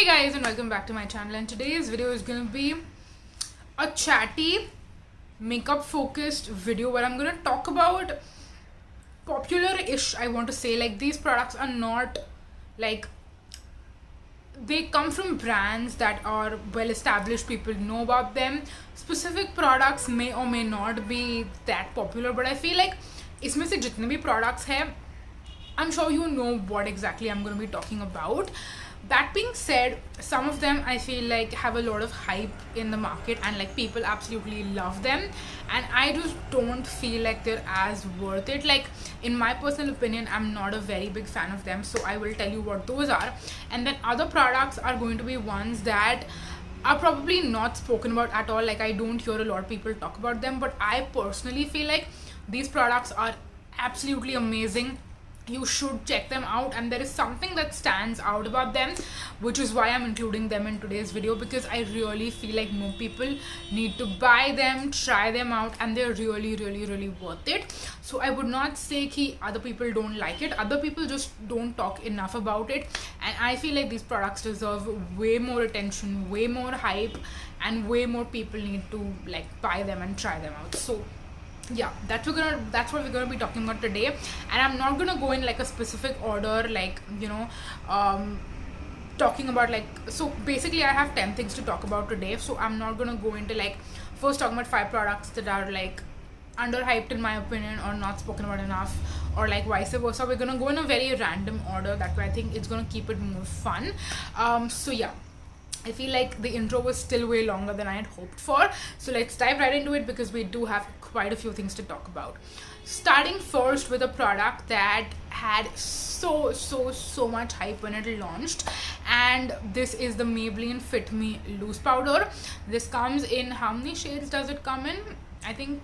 Guys, and welcome back to my channel, and today's video is going to be a chatty makeup focused video where I'm going to talk about popular-ish, I want to say. Like, these products are not like, they come from brands that are well established, people know about them. Specific products may or may not be that popular, but I feel like इसमें से जितने भी products हैं, I'm sure you know what exactly I'm going to be talking about. That being said, some of them I feel like have a lot of hype in the market and like people absolutely love them, and I just don't feel like they're as worth it. Like, in my personal opinion, I'm not a very big fan of them, so I will tell you what those are. And then other products are going to be ones that are probably not spoken about at all. Like, I don't hear a lot of people talk about them, but I personally feel like these products are absolutely amazing. You should check them out, and there is something that stands out about them, which is why I'm including them in today's video, because I really feel like more people need to buy them, try them out, and they're really worth it. So I would not say that other people don't like it. Other people just don't talk enough about it, and I feel like these products deserve way more attention, way more hype, and way more people need to like buy them and try them out. So yeah, that's what we're gonna be talking about today. And I'm not gonna go in like a specific order, like, you know, talking about like, so basically I have 10 things to talk about today, so I'm not gonna go into like first talking about 5 products that are like underhyped in my opinion or not spoken about enough, or like vice versa. We're gonna go in a very random order. That way I think it's gonna keep it more fun. So yeah, I feel like the intro was still way longer than I had hoped for. So let's dive right into it, because we do have quite a few things to talk about. Starting first with a product that had so much hype when it launched, and this is the Maybelline Fit Me Loose Powder. This comes in, how many shades does it come in? I think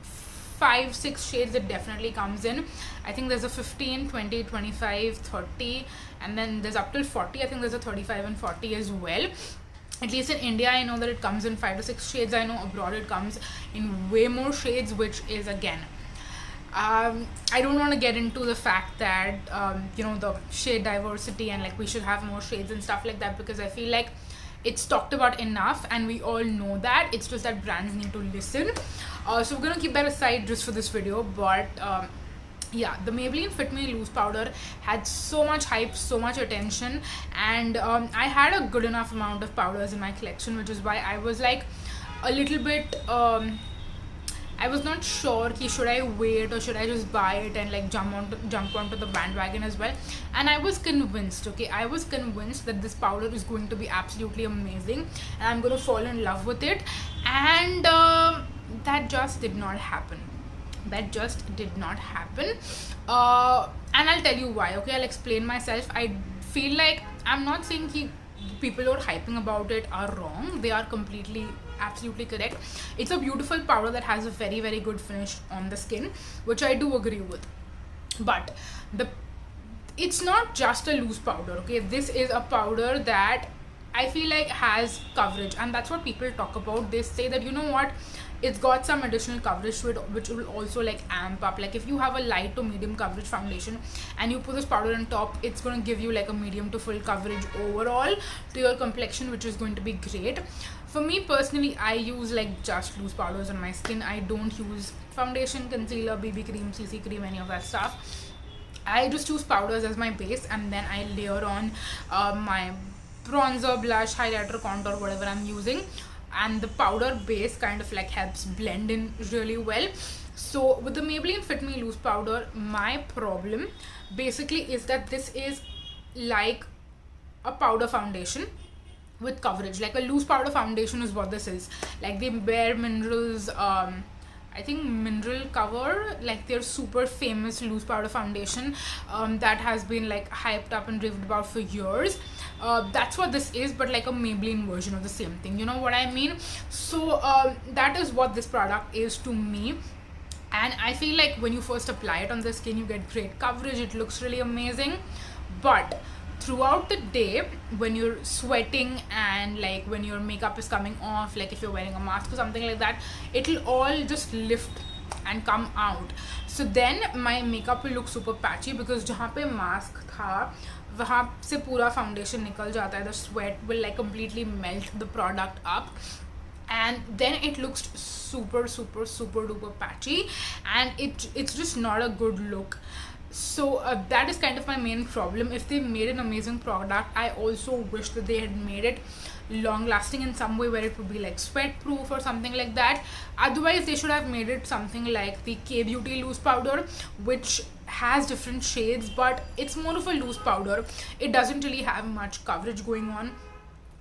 5-6 shades it definitely comes in. I think there's a 15, 20, 25, 30, and then there's up till 40. I think there's a 35 and 40 as well. At least in India, I know that it comes in 5 to 6 shades. I know abroad it comes in way more shades, which is again, I don't want to get into the fact that, you know, the shade diversity and like we should have more shades and stuff like that, because I feel like it's talked about enough and we all know that. It's just that brands need to listen. So we're going to keep that aside just for this video. But yeah, the Maybelline Fit Me Loose Powder had so much hype, so much attention, and I had a good enough amount of powders in my collection, which is why I was like a little bit, I was not sure should I wait or should I just buy it and like jump onto the bandwagon as well. And I was convinced, okay, I was convinced that this powder is going to be absolutely amazing and I'm going to fall in love with it, and that just did not happen. And I'll tell you why. Okay, I'll explain myself. I feel like I'm not saying people who are hyping about it are wrong. They are absolutely correct. It's a beautiful powder that has a very good finish on the skin, which I do agree with. But it's not just a loose powder, okay? This is a powder that I feel like has coverage, and that's what people talk about. They say that, you know what, it's got some additional coverage to it, which will also like amp up. Like, if you have a light to medium coverage foundation and you put this powder on top, it's going to give you like a medium to full coverage overall to your complexion, which is going to be great. For me personally, I use like just loose powders on my skin. I don't use foundation, concealer, BB cream, CC cream, any of that stuff. I just use powders as my base, and then I layer on my bronzer, blush, highlighter, contour, whatever I'm using, and the powder base kind of like helps blend in really well. So with the Maybelline Fit Me Loose Powder, my problem basically is that this is like a powder foundation with coverage. Like a loose powder foundation is what this is. Like the Bare Minerals, I think Mineral Cover, like their super famous loose powder foundation that has been like hyped up and raved about for years. That's what this is, but like a Maybelline version of the same thing, you know what I mean? So that is what this product is to me, and I feel like when you first apply it on the skin, you get great coverage, it looks really amazing, but throughout the day when you're sweating and like when your makeup is coming off, like if you're wearing a mask or something like that, it'll all just lift and come out. So then my makeup will look super patchy, because jahan pe mask tha वहाँ से पूरा foundation निकल जाता है, the sweat will like completely melt the product up, and then it looks super duper patchy, and it's just not a good look. So that is kind of my main problem. If they made an amazing product, I also wish that they had made it long lasting in some way, where it would be like sweat proof or something like that. Otherwise they should have made it something like the K Beauty loose powder, which has different shades, but it's more of a loose powder. It doesn't really have much coverage going on.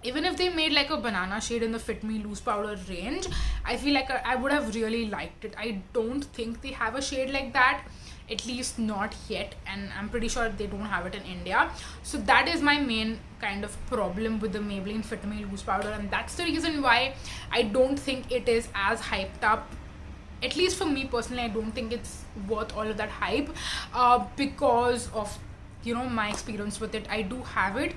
Even if they made like a banana shade in the Fit Me loose powder range, I feel like I would have really liked it. I don't think they have a shade like that, at least not yet, and I'm pretty sure they don't have it in India. So that is my main kind of problem with the Maybelline Fit Me loose powder, and that's the reason why I don't think it is as hyped up. At least for me personally, I don't think it's worth all of that hype, because of, you know, my experience with it. I do have it,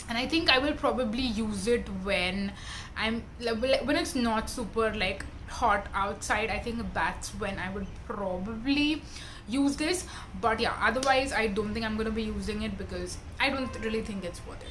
and I think I will probably use it when it's not super like hot outside. I think that's when I would probably use this. But yeah, otherwise I don't think I'm gonna be using it, because I don't really think it's worth it.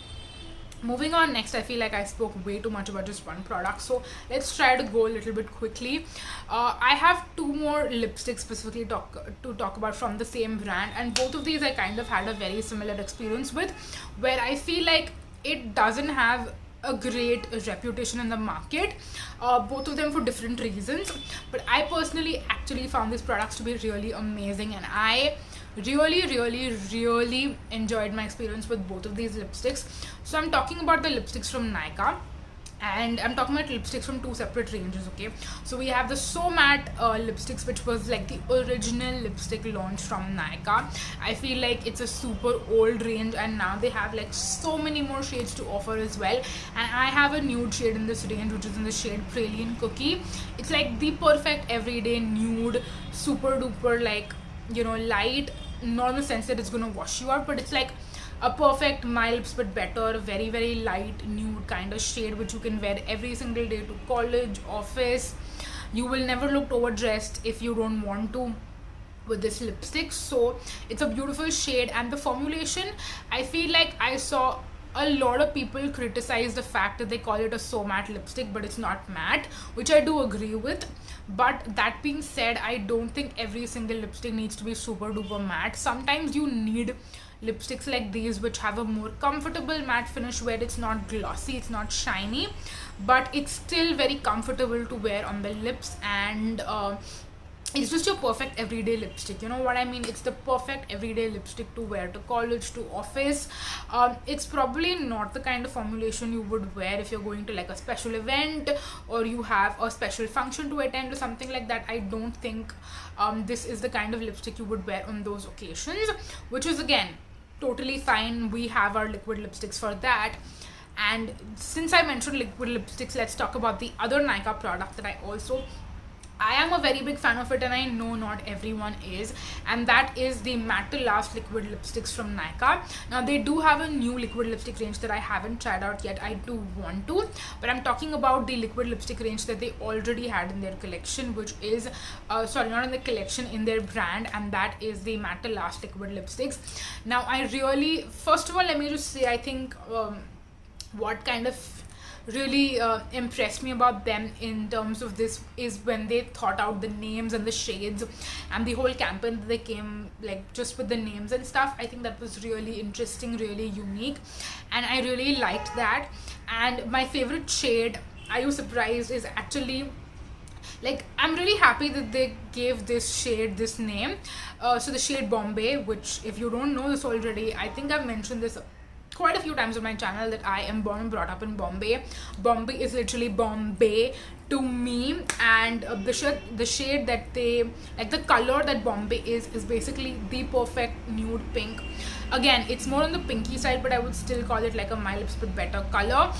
Moving on, next, I feel like I spoke way too much about just one product, so let's try to go a little bit quickly. I have two more lipsticks specifically to talk about from the same brand, and both of these I kind of had a very similar experience with, where I feel like it doesn't have a great reputation in the market, both of them for different reasons. But I personally actually found these products to be really amazing, and I really enjoyed my experience with both of these lipsticks. So I'm talking about the lipsticks from Nykaa, and I'm talking about lipsticks from two separate ranges. Okay, so we have the So Matte lipsticks, which was like the original lipstick launch from Nykaa. I feel like it's a super old range, and now they have like so many more shades to offer as well. And I have a nude shade in this range, which is in the shade Praline Cookie. It's like the perfect everyday nude, super duper like, you know, light, not in the sense that it's gonna wash you out, but it's like a perfect My Lips But Better, very light nude kind of shade, which you can wear every single day to college, office. You will never look overdressed if you don't want to with this lipstick. So it's a beautiful shade, and the formulation, I feel like I saw a lot of people criticize the fact that they call it a So Matte lipstick, but it's not matte, which I do agree with. But that being said, I don't think every single lipstick needs to be super duper matte. Sometimes you need lipsticks like these which have a more comfortable matte finish, where it's not glossy, it's not shiny, but it's still very comfortable to wear on the lips, and it's just your perfect everyday lipstick. You know what I mean? It's the perfect everyday lipstick to wear to college, to office. It's probably not the kind of formulation you would wear if you're going to like a special event, or you have a special function to attend or something like that. I don't think this is the kind of lipstick you would wear on those occasions, which is again totally fine. We have our liquid lipsticks for that. And since I mentioned liquid lipsticks, let's talk about the other Nykaa product that I am a very big fan of it, and I know not everyone is, and that is the Matte to Last liquid lipsticks from Nykaa. Now they do have a new liquid lipstick range that I haven't tried out yet. I do want to, but I'm talking about the liquid lipstick range that they already had in their collection, which is sorry, not in the collection, in their brand, and that is the Matte to Last liquid lipsticks. Now I really, first of all, let me just say, I think what kind of really impressed me about them in terms of this is when they thought out the names and the shades and the whole campaign that they came like just with the names and stuff. I think that was really interesting, really unique, and I really liked that. And my favorite shade, are you surprised, is actually, like, I'm really happy that they gave this shade this name. So the shade Bombay, which if you don't know this already, I think I've mentioned this quite a few times on my channel that I am born and brought up in Bombay. Bombay is literally Bombay to me, and the shade that they like, the color that Bombay is basically the perfect nude pink. Again, it's more on the pinky side, but I would still call it like a My Lips But Better color,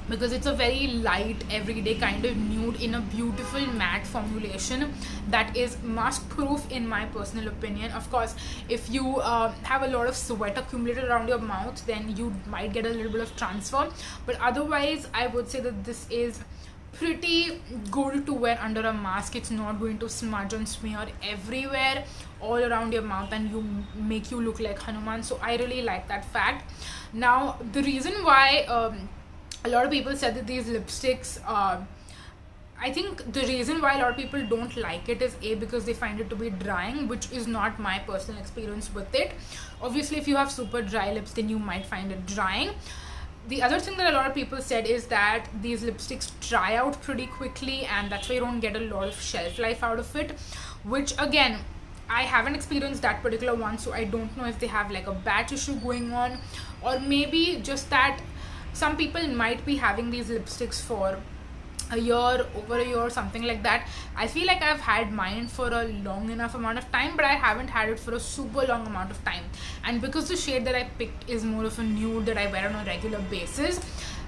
because it's a very light everyday kind of nude in a beautiful matte formulation that is mask proof in my personal opinion. Of course, if you have a lot of sweat accumulated around your mouth, then you might get a little bit of transfer, but otherwise I would say that this is pretty good to wear under a mask. It's not going to smudge and smear everywhere all around your mouth and make you look like Hanuman. So I really like that fact. Now the reason why a lot of people said that these lipsticks I think the reason why a lot of people don't like it is because they find it to be drying, which is not my personal experience with it. Obviously, if you have super dry lips, then you might find it drying. The other thing that a lot of people said is that these lipsticks dry out pretty quickly, and that's why you don't get a lot of shelf life out of it, which again, I haven't experienced that particular one, so I don't know if they have like a batch issue going on, or maybe just that some people might be having these lipsticks for a year, over a year, something like that. I feel like I've had mine for a long enough amount of time, but I haven't had it for a super long amount of time. And because the shade that I picked is more of a nude that I wear on a regular basis,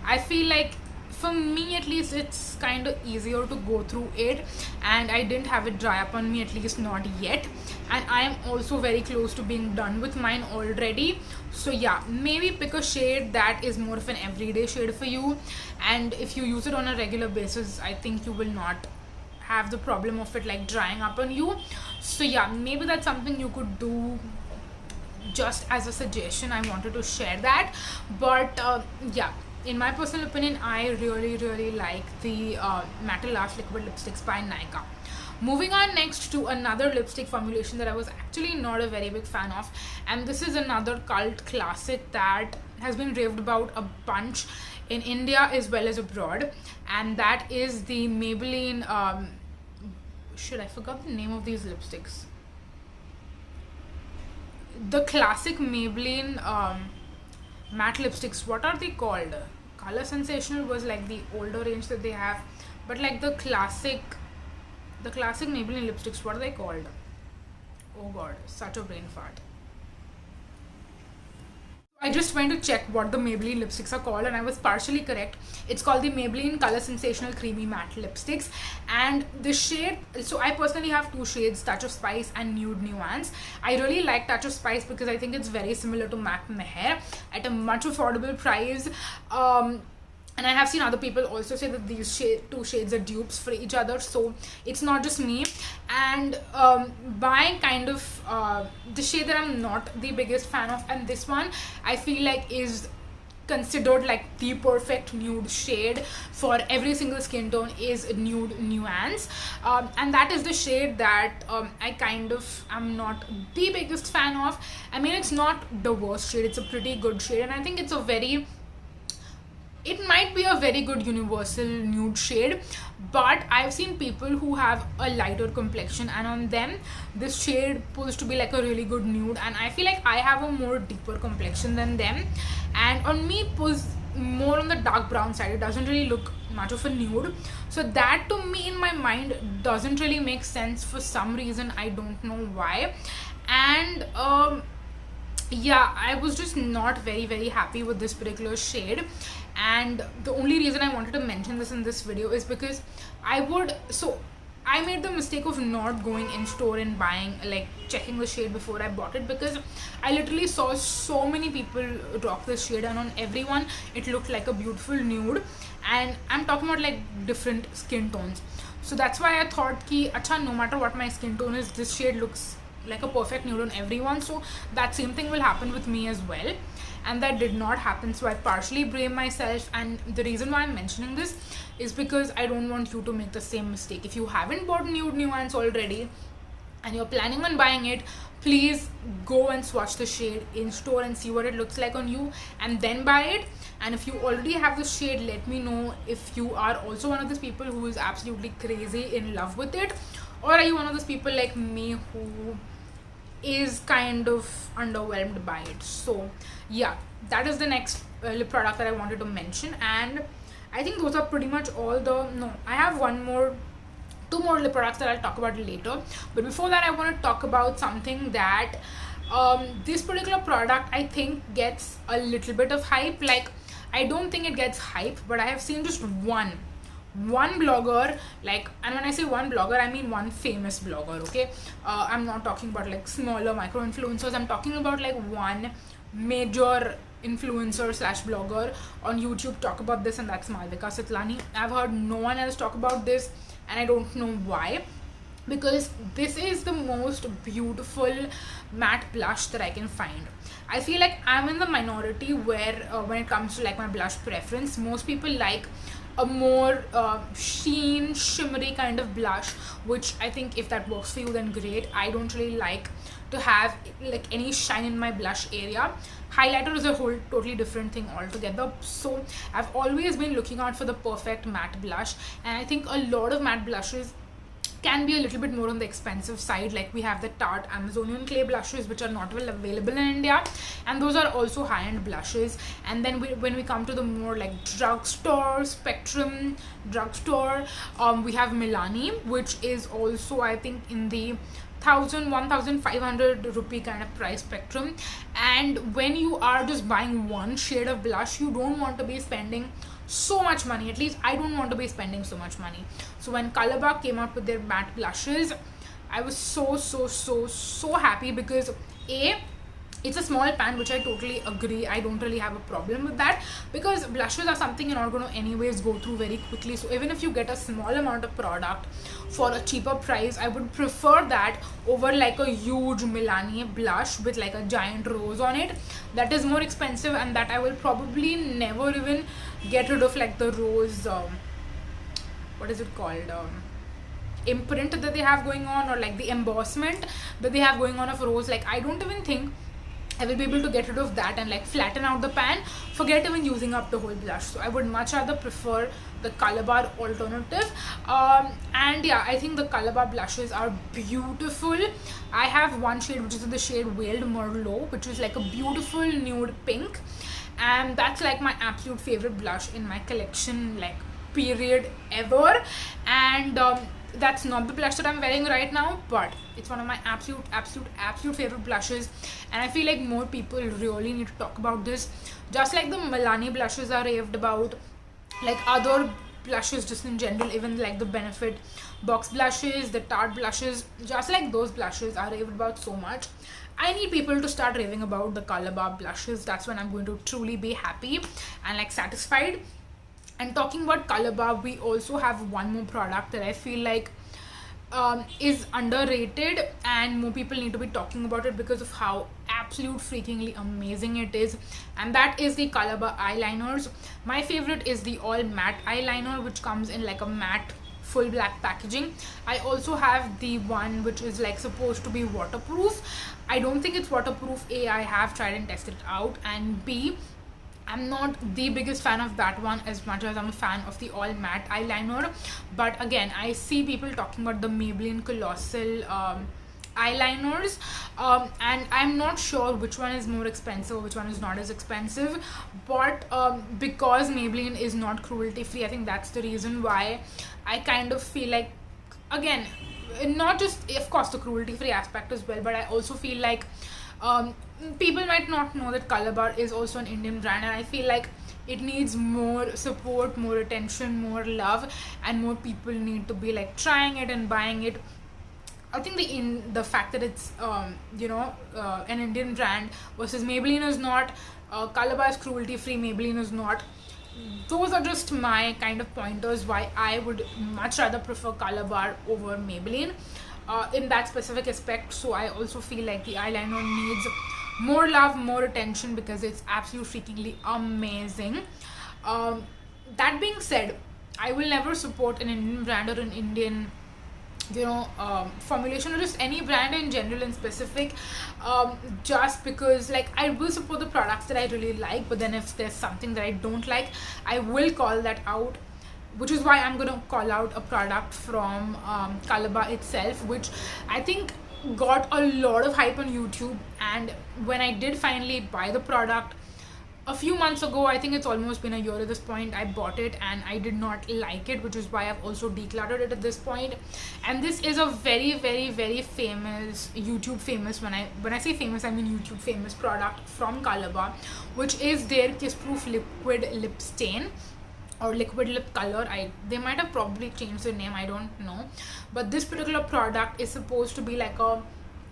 I feel like for me at least it's kind of easier to go through it, and I didn't have it dry up on me, at least not yet. And I am also very close to being done with mine already. So yeah, maybe pick a shade that is more of an everyday shade for you, and if you use it on a regular basis, I think you will not have the problem of it like drying up on you. So yeah, maybe that's something you could do just as a suggestion. I wanted to share that. But yeah, in my personal opinion, I really like the Matte Lash Liquid Lipsticks by Nykaa. Moving on next to another lipstick formulation that I was actually not a very big fan of, and this is another cult classic that has been raved about a bunch in India as well as abroad, and that is the Maybelline I forgot the name of these lipsticks. The classic Maybelline matte lipsticks, what are they called? Color Sensational was like the older range that they have, but like the classic Maybelline lipsticks, what are they called? Oh god, such a brain fart. I just went to check what the Maybelline lipsticks are called, and I was partially correct. It's called the Maybelline Color Sensational Creamy Matte Lipsticks, and the shade, so I personally have two shades, Touch of Spice and Nude Nuance. I really like Touch of Spice because I think it's very similar to MAC Meher at a much affordable price. And I have seen other people also say that these two shades are dupes for each other, so it's not just me. And by kind of the shade that I'm not the biggest fan of, and this one I feel like is considered like the perfect nude shade for every single skin tone, is Nude Nuance, and that is the shade that I kind of am not the biggest fan of. I mean, it's not the worst shade, it's a pretty good shade, and I think it's it might be a very good universal nude shade, but I've seen people who have a lighter complexion, and on them this shade pulls to be like a really good nude, and I feel like I have a more deeper complexion than them, and on me it pulls more on the dark brown side. It doesn't really look much of a nude, so that to me in my mind doesn't really make sense for some reason. I don't know why. And yeah, I was just not very happy with this particular shade, and the only reason I wanted to mention this in this video is because I made the mistake of not going in store and buying, like checking the shade before I bought it, because I literally saw so many people rock this shade, and on everyone it looked like a beautiful nude, and I'm talking about like different skin tones. So that's why I thought ki acha, no matter what my skin tone is, this shade looks like a perfect nude on everyone, so that same thing will happen with me as well, and that did not happen. So I partially blame myself, and the reason why I'm mentioning this is because I don't want you to make the same mistake. If you haven't bought Nude Nuance already and you're planning on buying it, please go and swatch the shade in store and see what it looks like on you, and then buy it. And if you already have the shade, let me know if you are also one of those people who is absolutely crazy in love with it, or are you one of those people like me who is kind of underwhelmed by it. So yeah, that is the next lip product that I wanted to mention, and I think those are pretty much all I have two more lip products that I'll talk about later. But before that, I want to talk about something that this particular product I think gets a little bit of hype. Like, I don't think it gets hype, but I have seen just one blogger, like, and when I say one blogger, I mean one famous blogger, okay? I'm not talking about like smaller micro influencers. I'm talking about like one major influencer slash blogger on YouTube talk about this, and that's Malvika Sitlani. I've heard no one else talk about this, and I don't know why, because this is the most beautiful matte blush that I can find. I feel like I'm in the minority where when it comes to like my blush preference, most people like a more sheen, shimmery kind of blush, which I think if that works for you, then great. I don't really like to have like any shine in my blush area. Highlighter is a whole totally different thing altogether. So I've always been looking out for the perfect matte blush, and I think a lot of matte blushes can be a little bit more on the expensive side. Like we have the Tarte Amazonian clay blushes, which are not well available in India, and those are also high-end blushes. And then when we come to the more like drugstore spectrum, we have Milani, which is also I think in the 1,500 rupee kind of price spectrum. And when you are just buying one shade of blush, you don't want to be spending so much money. At least I don't want to be spending so much money. So when Colossal came out with their matte blushes, I was so happy, because it's a small pan, which I totally agree. I don't really have a problem with that, because blushes are something you're not going to anyways go through very quickly. So even if you get a small amount of product for a cheaper price, I would prefer that over like a huge Milani blush with like a giant rose on it. That is more expensive, and that I will probably never even get rid of, like the rose, what is it called, imprint that they have going on, or like the embossment that they have going on of rose. Like I don't even think I will be able to get rid of that and like flatten out the pan, forget even using up the whole blush. So I would much rather prefer the Colossal alternative. And yeah, I think the Colossal blushes are beautiful. I have one shade which is in the shade Veiled Merlot, which is like a beautiful nude pink, and that's like my absolute favorite blush in my collection, like period ever. And that's not the blush that I'm wearing right now, but it's one of my absolute favorite blushes, and I feel like more people really need to talk about this. Just like the Milani blushes are raved about, like other blushes just in general, even like the Benefit box blushes, the Tarte blushes, just like those blushes are raved about so much. I need people to start raving about the Colossal blushes. That's when I'm going to truly be happy and like satisfied. And talking about Colossal, we also have one more product that I feel like is underrated, and more people need to be talking about it because of how absolute freakingly amazing it is, and that is the Colossal eyeliners. My favorite is the all matte eyeliner, which comes in like a matte full black packaging. I also have the one which is like supposed to be waterproof. I don't think it's waterproof. A, I have tried and tested it out, and B, I'm not the biggest fan of that one as much as I'm a fan of the all matte eyeliner. But again, I see people talking about the Maybelline Colossal eyeliners, and I'm not sure which one is more expensive or which one is not as expensive, but because Maybelline is not cruelty free, I think that's the reason why I kind of feel like, again, not just of course the cruelty free aspect as well, but I also feel like people might not know that Colossal is also an Indian brand, and I feel like it needs more support, more attention, more love, and more people need to be like trying it and buying it. I think the fact that it's an Indian brand versus Maybelline is not, Colossal is cruelty free, Maybelline is not. Those are just my kind of pointers why I would much rather prefer Colossal over Maybelline in that specific aspect. So I also feel like the eyeliner needs more love, more attention, because it's absolutely freakingly amazing. That being said, I will never support an Indian brand or an Indian formulation, or just any brand in general in specific, just because like I will support the products that I really like, but then if there's something that I don't like, I will call that out, which is why I'm gonna call out a product from Colossal itself, which I think got a lot of hype on YouTube. And when I did finally buy the product a few months ago, I think it's almost been a year at this point, I bought it and I did not like it, which is why I've also decluttered it at this point. And this is a very famous, YouTube famous, when I say famous, I mean YouTube famous product from Colossal, which is their Kiss Proof Liquid Lip Stain or liquid lip color. They might have probably changed the name, I don't know, but this particular product is supposed to be like a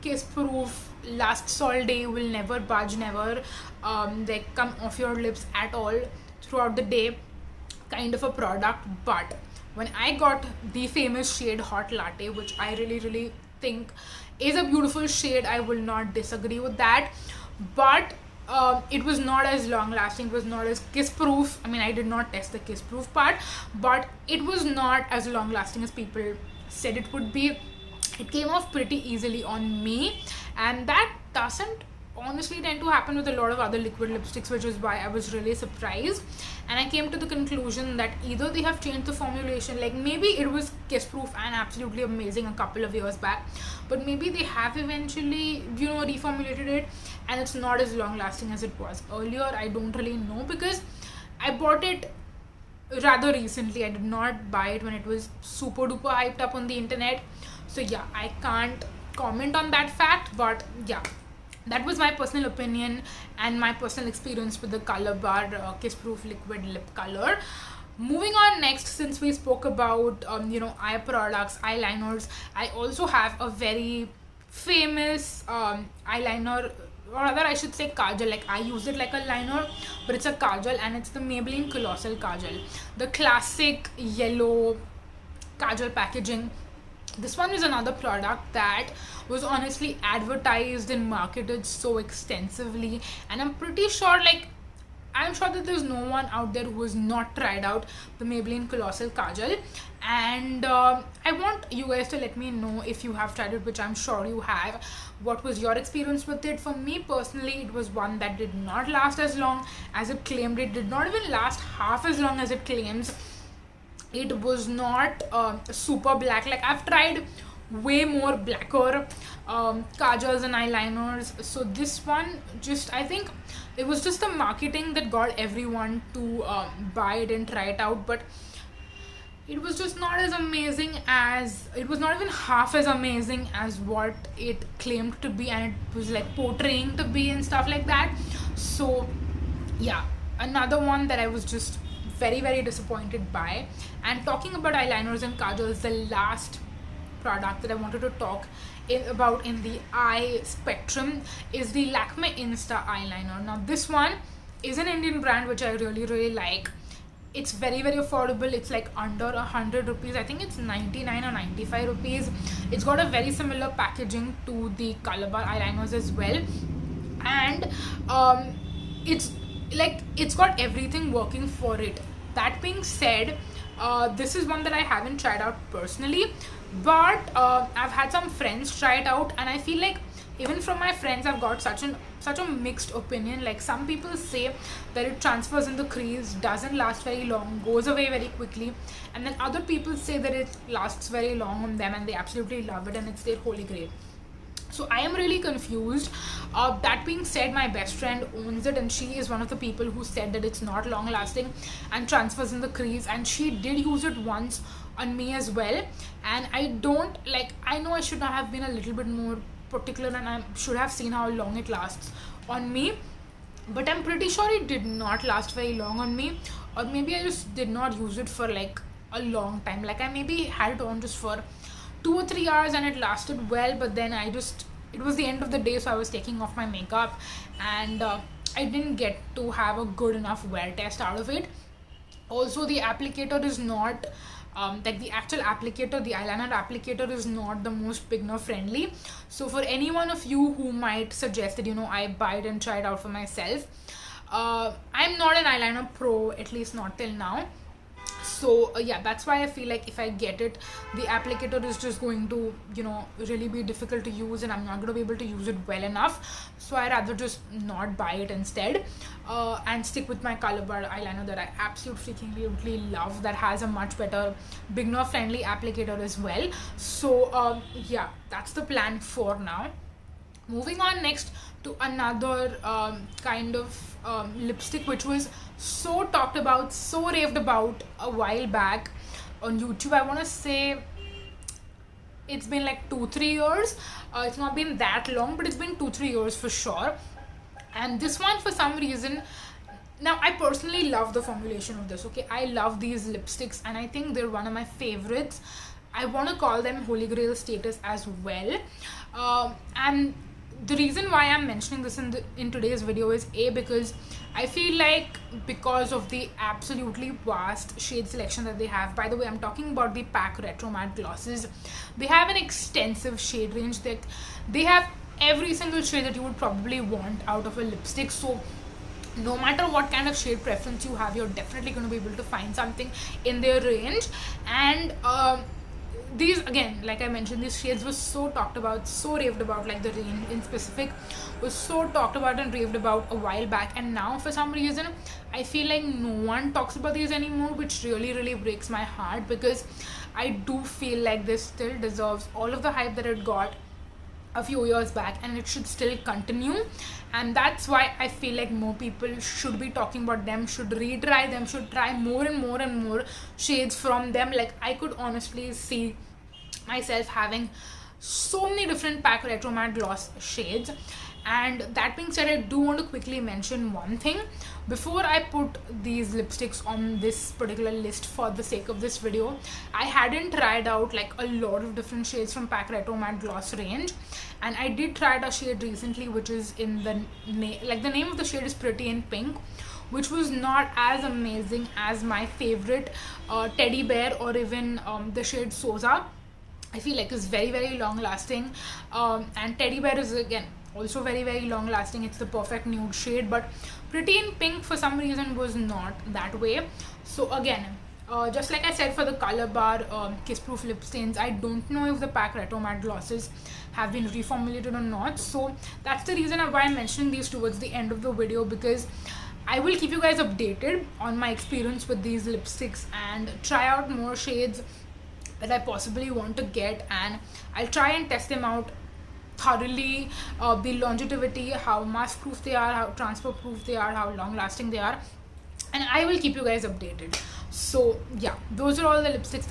kiss proof, lasts all day, will never budge, never like come off your lips at all throughout the day kind of a product. But when I got the famous shade Hot Latte, which I really think is a beautiful shade, I will not disagree with that, but it was not as long lasting, it was not as kiss proof. I mean, I did not test the kiss proof part, but it was not as long lasting as people said it would be. It came off pretty easily on me, and that doesn't honestly tend to happen with a lot of other liquid lipsticks, which is why I was really surprised. And I came to the conclusion that either they have changed the formulation, like maybe it was kiss proof and absolutely amazing a couple of years back, but maybe they have eventually, you know, reformulated it and it's not as long lasting as it was earlier. I don't really know, because I bought it rather recently. I did not buy it when it was super duper hyped up on the internet, so yeah, I can't comment on that fact. But yeah, that was my personal opinion and my personal experience with the Color Bar Kiss Proof Liquid Lip Color. Moving on next, since we spoke about you know, eye products, eyeliners, I also have a very famous eyeliner, or rather I should say Kajal. Like, I use it like a liner, but it's a Kajal, and it's the Maybelline Colossal Kajal, the classic yellow Kajal packaging. This one is another product that was honestly advertised and marketed so extensively, and I'm pretty sure, like, I'm sure that there's no one out there who has not tried out the Maybelline Colossal Kajal. And I want you guys to let me know if you have tried it, which I'm sure you have. What was your experience with it? For me personally, it was one that did not last as long as it claimed. It did not even last half as long as it claims. It was not super black. Like, I've tried way more blacker kajals and eyeliners, so this one, just, I think it was just the marketing that got everyone to buy it and try it out, but it was just not as amazing as, it was not even half as amazing as what it claimed to be, and it was like portraying to be and stuff like that. So yeah, another one that I was just very disappointed by. And talking about eyeliners and kajals, the last product that I wanted to talk about in the eye spectrum is the Lacma Insta eyeliner. Now this one is an Indian brand which I really like. It's very affordable. It's like under 100 rupees. I think it's 99 or 95 rupees. It's got a very similar packaging to the Color Bar eyeliners as well, and it's like, it's got everything working for it. That being said, this is one that I haven't tried out personally, but I've had some friends try it out, and I feel like even from my friends I've got such a mixed opinion. Like, some people say that it transfers in the crease, doesn't last very long, goes away very quickly, and then other people say that it lasts very long on them and they absolutely love it and it's their holy grail. So I am really confused. That being said, my best friend owns it, and she is one of the people who said that it's not long lasting and transfers in the crease, and she did use it once on me as well. And I don't like, I know I should have been a little bit more particular and I should have seen how long it lasts on me, but I'm pretty sure it did not last very long on me, or maybe I just did not use it for like a long time. Like, I maybe had it on just for 2 or 3 hours and it lasted well, but then it was the end of the day, so I was taking off my makeup, and I didn't get to have a good enough wear test out of it. Also, the applicator is not like, the actual applicator, the eyeliner applicator, is not the most beginner friendly. So for any one of you who might suggest that, you know, I buy it and try it out for myself, I'm not an eyeliner pro, at least not till now. So yeah, that's why I feel like if I get it, the applicator is just going to, you know, really be difficult to use, and I'm not going to be able to use it well enough. So I rather just not buy it instead, and stick with my Color Bar eyeliner that I absolutely love, that has a much better beginner friendly applicator as well. So yeah, that's the plan for now. Moving on next to another kind of lipstick which was so talked about, so raved about a while back on YouTube. I want to say it's been like 2-3 years. It's not been that long, but it's been 2-3 years for sure. And this one, for some reason, now I personally love the formulation of this. Okay, I love these lipsticks and I think they're one of my favorites. I want to call them holy grail status as well. And the reason why I'm mentioning this in today's video is because I feel like because of the absolutely vast shade selection that they have. By the way, I'm talking about the PAC Retro Matte Glosses. They have an extensive shade range. They have every single shade that you would probably want out of a lipstick. So no matter what kind of shade preference you have, you're definitely going to be able to find something in their range. And these, again, like I mentioned, these shades were so talked about, so raved about, like the range in specific was so talked about and raved about a while back, and now for some reason I feel like no one talks about these anymore, which really breaks my heart, because I do feel like this still deserves all of the hype that it got a few years back, and it should still continue. And that's why I feel like more people should be talking about them, should retry them, should try more and more shades from them. Like, I could honestly see myself having so many different PAC Retro Matte Gloss shades. And that being said, I do want to quickly mention one thing before I put these lipsticks on this particular list. For the sake of this video, I hadn't tried out like a lot of different shades from PAC Retro Matte Gloss range, and I did try a shade recently which is in the the name of the shade is Pretty in Pink, which was not as amazing as my favorite Teddy Bear, or even the shade Soza. I feel like is very long lasting, and Teddy Bear is again also very long lasting. It's the perfect nude shade, but Pretty in Pink for some reason was not that way. So again, just like I said for the Color Bar Kiss Proof lip stains, I don't know if the PAC Retro Matte Glosses have been reformulated or not. So that's the reason why I'm mentioning these towards the end of the video, because I will keep you guys updated on my experience with these lipsticks and try out more shades that I possibly want to get, and I'll try and test them out thoroughly, the longevity, how mask proof they are, how transfer proof they are, how long lasting they are, and I will keep you guys updated. So yeah, those are all the lipsticks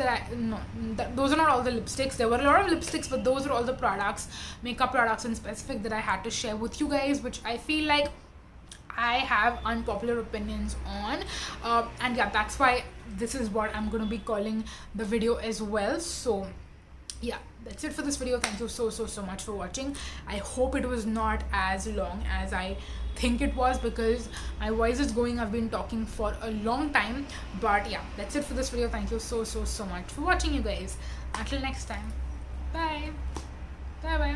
those are not all the lipsticks. There were a lot of lipsticks, but those are all the products, makeup products in specific, that I had to share with you guys, which I feel like I have unpopular opinions on, and yeah, that's why this is what I'm going to be calling the video as well. So yeah, that's it for this video. Thank you so much for watching. I hope it was not as long as I think it was, because my voice is going. I've been talking for a long time, but yeah, that's it for this video. Thank you so much for watching, you guys. Until next time, bye bye.